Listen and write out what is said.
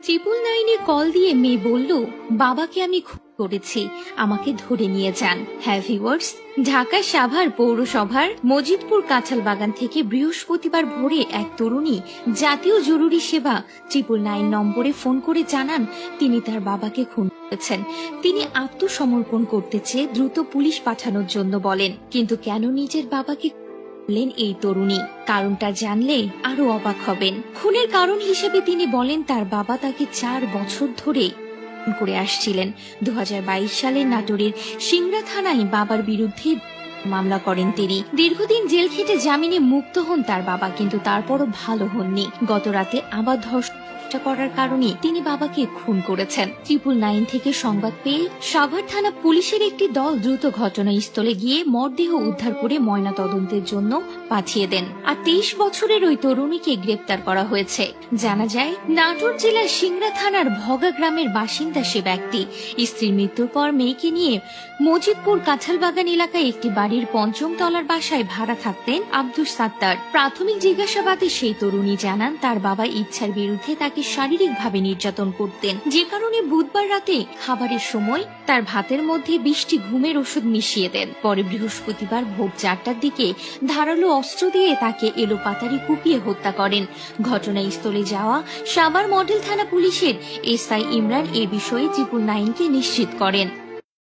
999-এ call দিয়ে মেয়ে বলল, বাবাকে আমি খুন করেছি, আমাকে ধরে নিয়ে যান। হ্যাঁ ভিউয়ার্স, ঢাকা সাভার পৌরসভার মজিদপুর কাঁঠাল বাগান থেকে বৃহস্পতিবার ভোরে এক তরুণী জাতীয় জরুরি সেবা 999 নম্বরে ফোন করে জানান তিনি তার বাবাকে খুন করেছেন। তিনি আত্মসমর্পণ করতে চেয়ে দ্রুত পুলিশ পাঠানোর জন্য বলেন, কিন্তু কেন নিজের বাবাকে এই তরুণী কারণটা জানলে আরো অবাক হবেন। খুনের কারণ হিসেবে তিনি বলেন তার বাবা তাকে 4 বছর ধরে করে আসছিলেন। 2022 সালে নাটোরের সিংড়া থানায় বাবার বিরুদ্ধে মামলা করেন তিনি। দীর্ঘদিন জেল খেটে জামিনে মুক্ত হন তার বাবা, কিন্তু তারপরও ভালো হননি। গত রাতে আবার ধর্ষণ করার কারণে তিনি বাবাকে খুন করেছেন। 999 থেকে সংবাদ পেয়ে সাভার থানা পুলিশের একটি দল দ্রুত ঘটনাস্থলে গিয়ে মরদেহ উদ্ধার করে ময়না তদন্তের জন্য পাঠিয়ে দেন। আর 23 বছরের ওই তরুণীকে গ্রেপ্তার করা হয়েছে। জানা যায়, নাটোর জেলার সিংড়া থানার ভগা গ্রামের বাসিন্দা সে ব্যক্তি স্ত্রীর মৃত্যুর পর মেয়েকে নিয়ে মজিদপুর কাঁঠালবাগান এলাকায় একটি বাড়ির 5ম তলার বাসায় ভাড়া থাকতেন আব্দুস সাত্তার। প্রাথমিক জিজ্ঞাসাবাদে সেই তরুণী জানান তার বাবা ইচ্ছার বিরুদ্ধে তাকে শারীরিকভাবে নির্যাতন করতেন, যে কারণে বুধবার রাতে খাবারের সময় তার ভাতের মধ্যে 20টি ঘুমের ওষুধ মিশিয়ে দেন। পরে বৃহস্পতিবার ভোর 4টার দিকে ধারালো অস্ত্র দিয়ে তাকে এলোপাতাড়ি কুপিয়ে হত্যা করেন। ঘটনাস্থলে যাওয়া সাভার মডেল থানা পুলিশের এসআই ইমরান এ বিষয়ে 999-কে নিশ্চিত করেন।